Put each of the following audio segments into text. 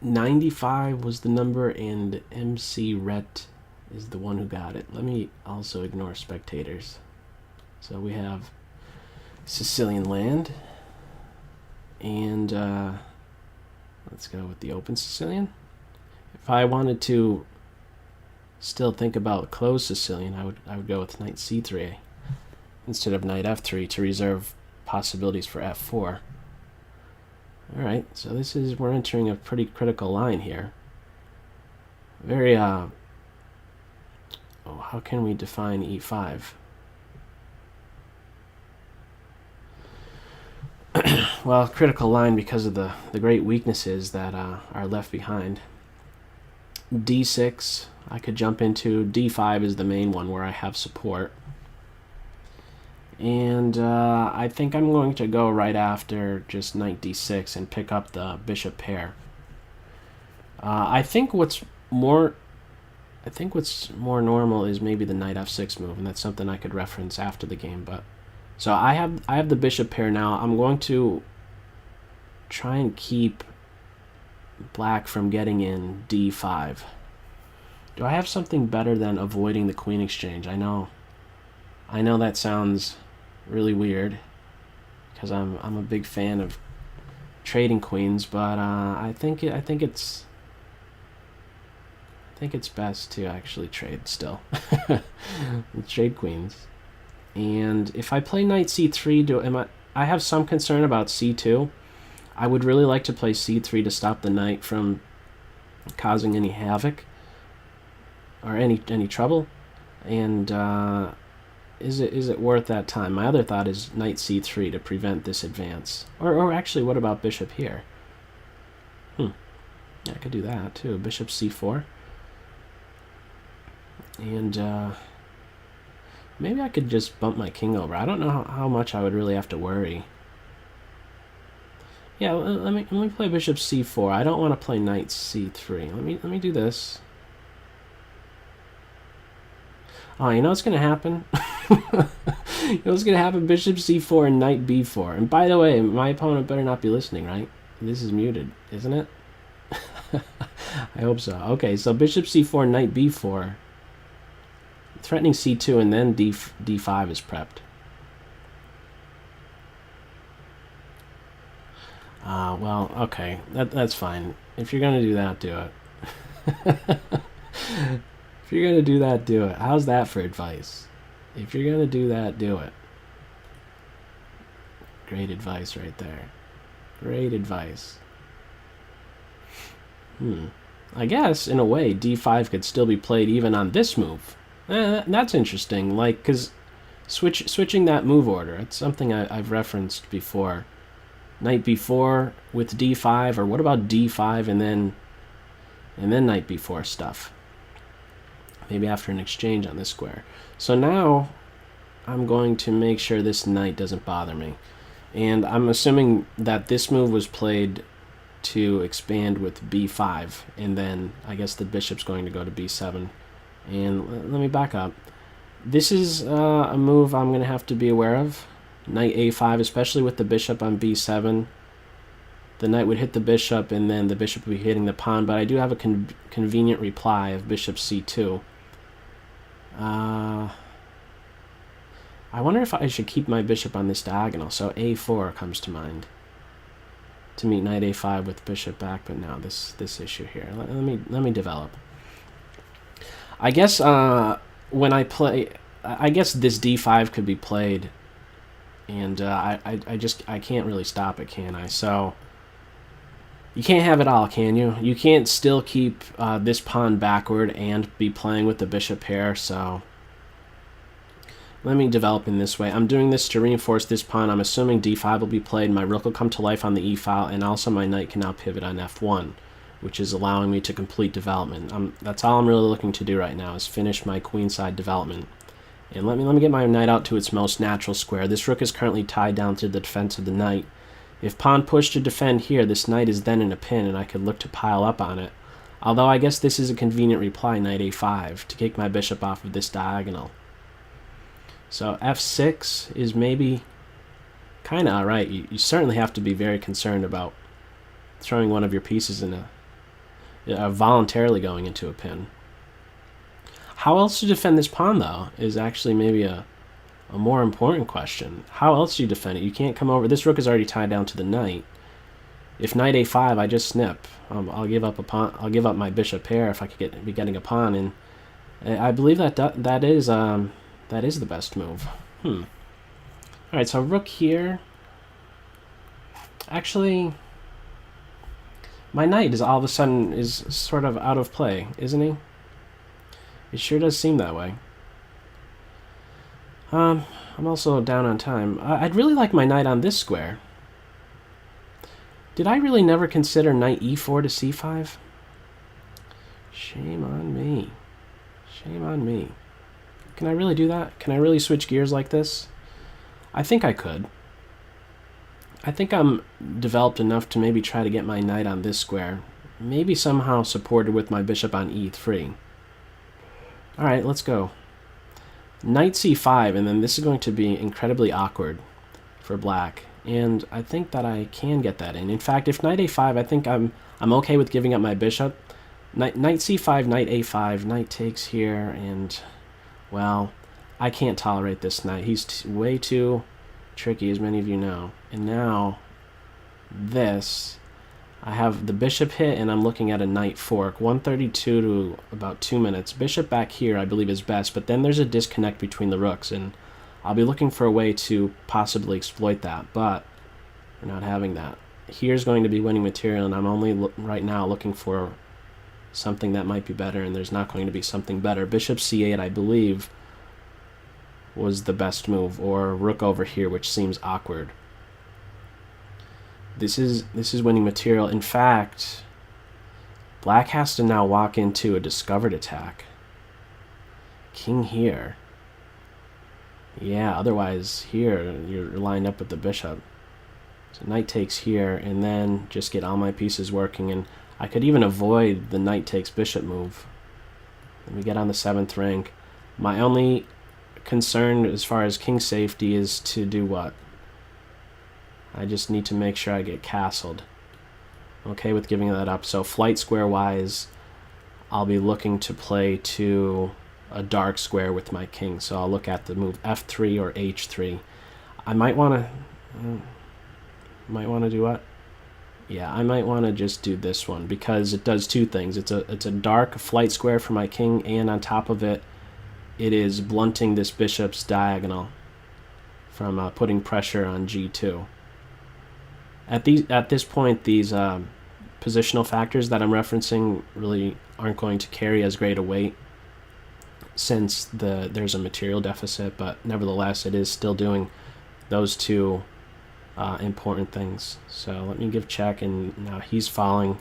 95 was the number, and MC Rhett is the one who got it. Let me also ignore spectators. So we have Sicilian land, and let's go with the open Sicilian. If I wanted to still think about closed Sicilian, I would go with knight c3 instead of knight f3 to reserve possibilities for f4. All right, so we're entering a pretty critical line here. Very how can we define e5? Well, critical line because of the great weaknesses that are left behind. d6 I could jump into. d5 is the main one where I have support. And I think I'm going to go right after just knight d6 and pick up the bishop pair. I think what's more normal is maybe the knight f6 move, and that's something I could reference after the game. But so I have the bishop pair now. I'm going to try and keep black from getting in d5. Do I have something better than avoiding the queen exchange? I know that sounds really weird because I'm a big fan of trading queens, but I think it's best to actually trade still. Trade queens. And if I play knight c3, I have some concern about c2. I would really like to play c3 to stop the knight from causing any havoc or any trouble. And is it worth that time? My other thought is knight c3 to prevent this advance. Or actually, what about bishop here? Yeah, I could do that too. Bishop c4. And maybe I could just bump my king over. I don't know how much I would really have to worry. Yeah, let me play bishop c4. I don't want to play knight c3. Let me do this. Oh, you know what's gonna happen? You know what's gonna happen? Bishop c4 and knight b4. And by the way, my opponent better not be listening, right? This is muted, isn't it? I hope so. Okay, so bishop c4, knight b4. Threatening c2, and then d5 is prepped. Well, okay, that's fine. If you're gonna do that, do it. If you're gonna do that, do it. How's that for advice? If you're gonna do that, do it. Great advice right there. Great advice. I guess, in a way, d5 could still be played even on this move. That's interesting, like, because switching that move order, it's something I've referenced before. Knight b4 with d5, or what about d5 and then knight b4 stuff? Maybe after an exchange on this square. So now I'm going to make sure this knight doesn't bother me. And I'm assuming that this move was played to expand with b5, and then I guess the bishop's going to go to b7. And let me back up. This is a move I'm going to have to be aware of. Knight a5, especially with the bishop on b7. The knight would hit the bishop, and then the bishop would be hitting the pawn, but I do have a convenient reply of bishop c2. I wonder if I should keep my bishop on this diagonal, so a4 comes to mind. To meet knight a5 with bishop back, but now this issue here. Let me develop. I guess when I play, I guess this d5 could be played, and I can't really stop it, can I? So you can't have it all, can you? You can't still keep this pawn backward and be playing with the bishop pair. So let me develop in this way. I'm doing this to reinforce this pawn. I'm assuming d5 will be played. My rook will come to life on the e file, and also my knight can now pivot on f1, which is allowing me to complete development. That's all I'm really looking to do right now, is finish my queenside development. And let me get my knight out to its most natural square. This rook is currently tied down to the defense of the knight. If pawn push to defend here, this knight is then in a pin, and I could look to pile up on it. Although I guess this is a convenient reply, knight a5, to kick my bishop off of this diagonal. So f6 is maybe kind of alright. You certainly have to be very concerned about throwing one of your pieces in voluntarily going into a pin. How else to defend this pawn, though, is actually maybe a more important question. How else do you defend it? You can't come over. This rook is already tied down to the knight. If knight a5, I just snip. I'll give up a pawn. I'll give up my bishop pair if I could be getting a pawn, and I believe that is the best move. All right, so rook here. Actually, my knight is all of a sudden is sort of out of play, isn't he? It sure does seem that way. I'm also down on time. I'd really like my knight on this square. Did I really never consider knight e4 to c5? Shame on me. Shame on me. Can I really do that? Can I really switch gears like this? I think I could. I think I'm developed enough to maybe try to get my knight on this square. Maybe somehow supported with my bishop on e3. Alright, let's go. Knight c5, and then this is going to be incredibly awkward for black. And I think that I can get that in. In fact, if knight a5, I think I'm okay with giving up my bishop. Knight c5, knight a5, knight takes here, and, well, I can't tolerate this knight. He's way too tricky, as many of you know. And now, this, I have the bishop hit, and I'm looking at a knight fork. 132 to about 2 minutes. Bishop back here, I believe, is best, but then there's a disconnect between the rooks, and I'll be looking for a way to possibly exploit that, but we're not having that. Here's going to be winning material, and I'm only right now looking for something that might be better, and there's not going to be something better. Bishop c8, I believe, was the best move, or rook over here, which seems awkward. This is winning material. In fact, black has to now walk into a discovered attack. King here. Yeah, otherwise here you're lined up with the bishop. So knight takes here, and then just get all my pieces working, and I could even avoid the knight takes bishop move. Let me get on the 7th rank. My only concern as far as king safety is to do what? I just need to make sure I get castled. Okay with giving that up. So flight square wise, I'll be looking to play to a dark square with my king. So I'll look at the move f3 or h3. I might want to do what? Yeah, I might want to just do this one because it does two things. It's a dark flight square for my king, and on top of it, it is blunting this bishop's diagonal from putting pressure on g2. At this point, these positional factors that I'm referencing really aren't going to carry as great a weight since there's a material deficit, but nevertheless, it is still doing those two important things. So let me give check, and now he's falling.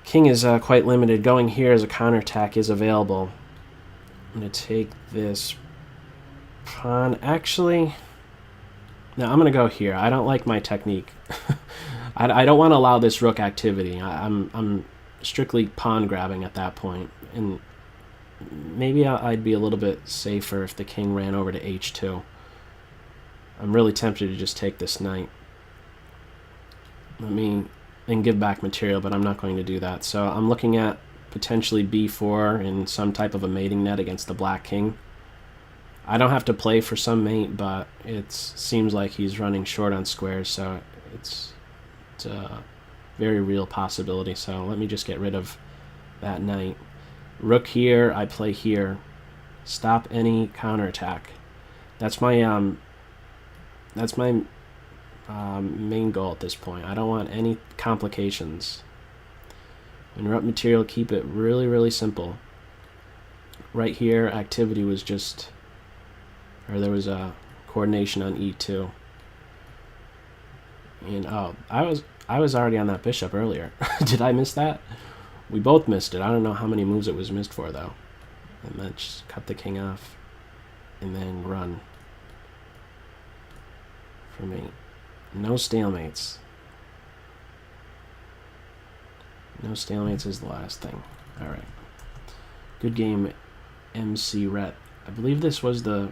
King is quite limited. Going here as a counterattack is available. I'm going to take this pawn. Actually, no, I'm going to go here. I don't like my technique. I don't want to allow this rook activity. I'm strictly pawn grabbing at that point, and maybe I'd be a little bit safer if the king ran over to h2. I'm really tempted to just take this knight. And give back material, but I'm not going to do that. So I'm looking at potentially b4 in some type of a mating net against the black king. I don't have to play for some mate, but it seems like he's running short on squares, so it's a very real possibility. So let me just get rid of that knight. Rook here, I play here. Stop any counterattack. That's my main goal at this point. I don't want any complications. Interrupt material, keep it really, really simple. Right here, activity was just, or there was a coordination on e2. And oh, I was already on that bishop earlier. Did I miss that? We both missed it. I don't know how many moves it was missed for though. And then just cut the king off and then run. For me. No stalemates. No stalemates is the last thing. Alright. Good game, MC Rhett. I believe this was the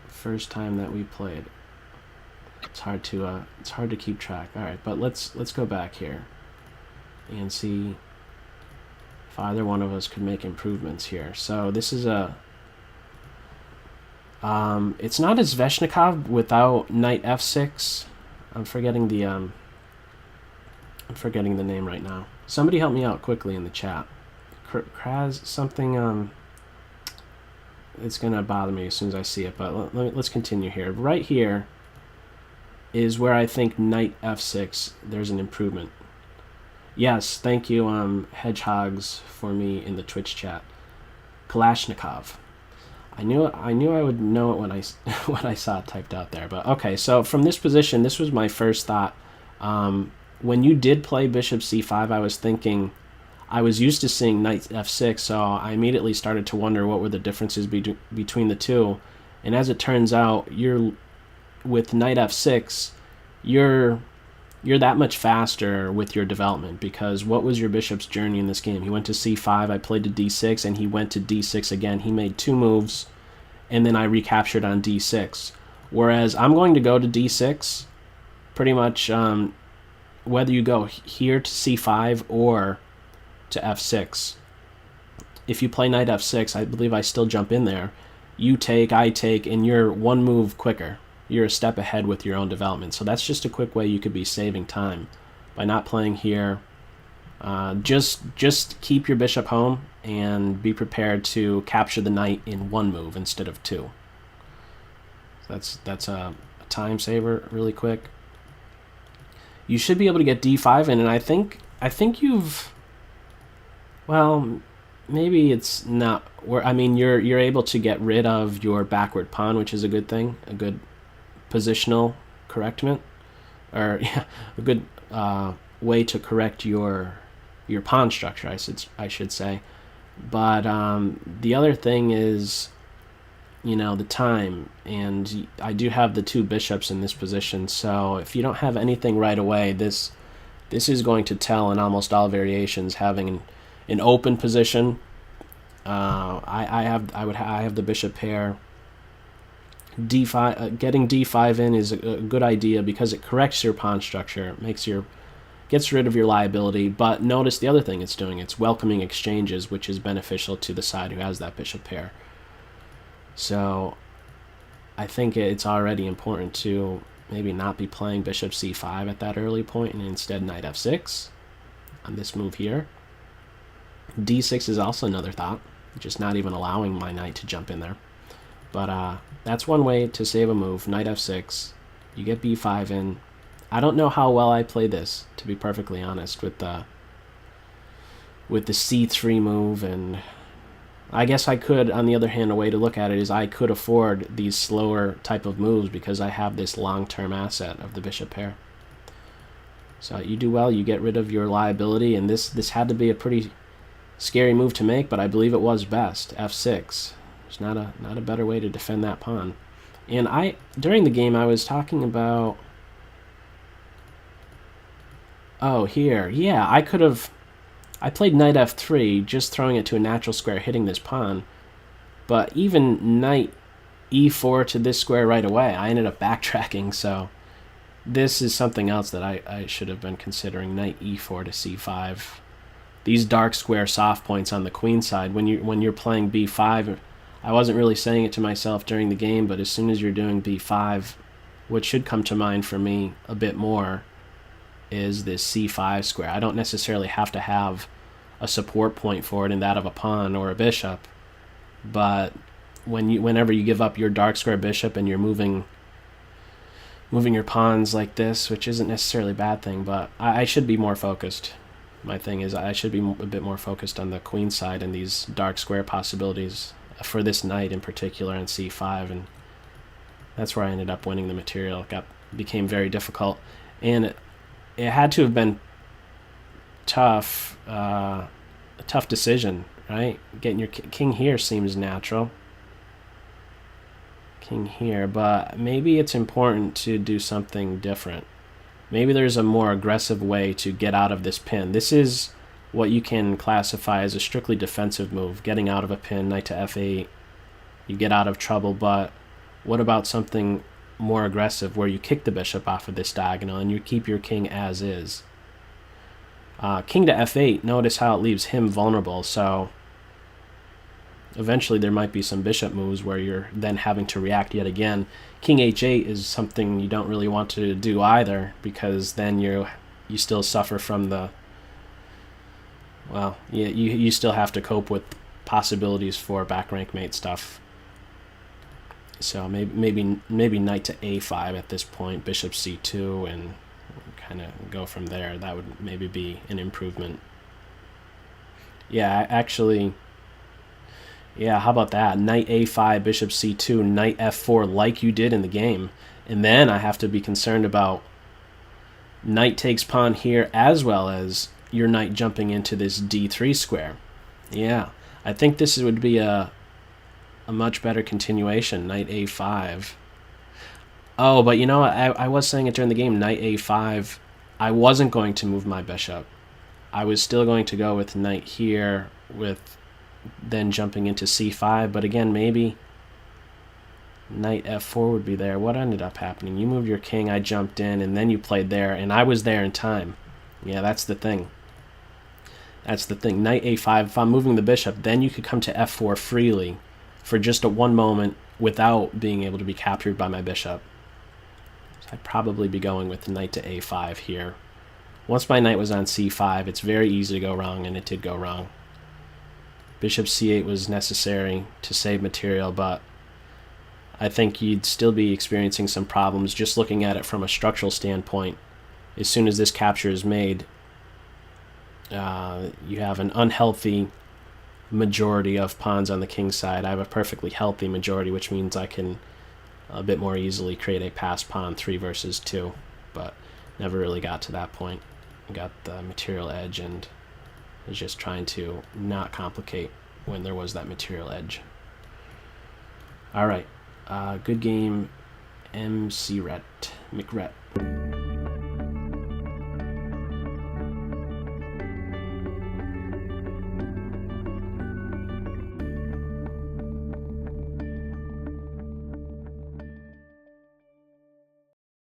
first time that we played. It's hard to keep track. Alright, but let's go back here. and see if either one of us could make improvements here. So this is a... it's not as Sveshnikov without knight f6. I'm forgetting the name right now. Somebody help me out quickly in the chat. Kraz something... it's gonna bother me as soon as I see it, but let's continue here. Right here is where I think knight f6, there's an improvement. Yes, thank you, Hedgehogs, for me in the Twitch chat. Kalashnikov. I knew I would know it when I when I saw it typed out there. But okay, so from this position, this was my first thought. When you did play bishop c5, I was thinking, I was used to seeing knight f6, so I immediately started to wonder what were the differences between the two. And as it turns out, with knight f6, you're that much faster with your development, because what was your bishop's journey in this game? He went to c5, I played to d6, and he went to d6 again. He made 2 moves, and then I recaptured on d6. Whereas I'm going to go to d6, pretty much whether you go here to c5 or to f6. If you play knight f6, I believe I still jump in there. You take, I take, and you're 1 move quicker. You're a step ahead with your own development. So that's just a quick way you could be saving time by not playing here. Just keep your bishop home and be prepared to capture the knight in 1 move instead of 2. That's a time saver really quick. You should be able to get d5 in, and I think you've, well, maybe it's not where, I mean, you're able to get rid of your backward pawn, which is a good thing, a good positional correctment, or yeah, a good way to correct your pawn structure, I should say. But the other thing is, you know, the time, and I do have the 2 bishops in this position, so if you don't have anything right away, this is going to tell in almost all variations. Having an open position, I have the bishop pair. D5, getting d5 in is a good idea because it corrects your pawn structure, gets rid of your liability. But notice the other thing it's doing, it's welcoming exchanges, which is beneficial to the side who has that bishop pair. So I think it's already important to maybe not be playing bishop c5 at that early point, and instead knight f6 on this move here. d6 is also another thought, just not even allowing my knight to jump in there. But that's one way to save a move, knight f6. You get b5 in. I don't know how well I play this, to be perfectly honest, with the c3 move, and I guess I could, on the other hand, a way to look at it is I could afford these slower type of moves because I have this long-term asset of the bishop pair. So you do well, you get rid of your liability, and this had to be a pretty scary move to make, but I believe it was best. f6. There's not a better way to defend that pawn. And during the game I was talking about, oh, here, yeah, I played knight f3, just throwing it to a natural square, hitting this pawn. But even knight e4 to this square right away, I ended up backtracking. So this is something else that I should have been considering, knight e4 to c5. These dark square soft points on the queen side, when you're playing b5, I wasn't really saying it to myself during the game, but as soon as you're doing b5, what should come to mind for me a bit more is this c5 square. I don't necessarily have to have a support point for it in that of a pawn or a bishop, but whenever you give up your dark square bishop and you're moving your pawns like this, which isn't necessarily a bad thing, but I should be more focused. My thing is I should be a bit more focused on the queen side and these dark square possibilities for this knight in particular on c5, and that's where I ended up winning the material. It became very difficult, and it had to have been tough, a tough decision, right? Getting your king here seems natural. King here, but maybe it's important to do something different. Maybe there's a more aggressive way to get out of this pin. This is what you can classify as a strictly defensive move, getting out of a pin, knight to f8. You get out of trouble, but what about something more aggressive where you kick the bishop off of this diagonal and you keep your king as is? King to f8, notice how it leaves him vulnerable, so eventually there might be some bishop moves where you're then having to react yet again. King h8 is something you don't really want to do either, because then you still suffer from the, well, you still have to cope with possibilities for back rank mate stuff. So maybe knight to a5 at this point, bishop c2, and kind of go from there. That would maybe be an improvement. Yeah, actually, yeah, how about that? Knight a5, bishop c2, knight f4, like you did in the game. And then I have to be concerned about knight takes pawn here, as well as your knight jumping into this d3 square. Yeah, I think this would be a much better continuation, knight a5. Oh, but you know, I was saying it during the game, knight a5, I wasn't going to move my bishop. I was still going to go with knight here, with then jumping into c5, but again, maybe knight f4 would be there. What ended up happening? You moved your king, I jumped in, and then you played there, and I was there in time. Yeah, that's the thing. That's the thing. Knight a5, if I'm moving the bishop, then you could come to f4 freely for just a one moment without being able to be captured by my bishop. So I'd probably be going with knight to a5 here. Once my knight was on c5, it's very easy to go wrong, and it did go wrong. Bishop c8 was necessary to save material, but I think you'd still be experiencing some problems just looking at it from a structural standpoint. As soon as this capture is made, you have an unhealthy majority of pawns on the king's side. I have a perfectly healthy majority, which means I can a bit more easily create a passed pawn 3 versus 2, but never really got to that point. Got the material edge and was just trying to not complicate when there was that material edge. All right, good game, McRet.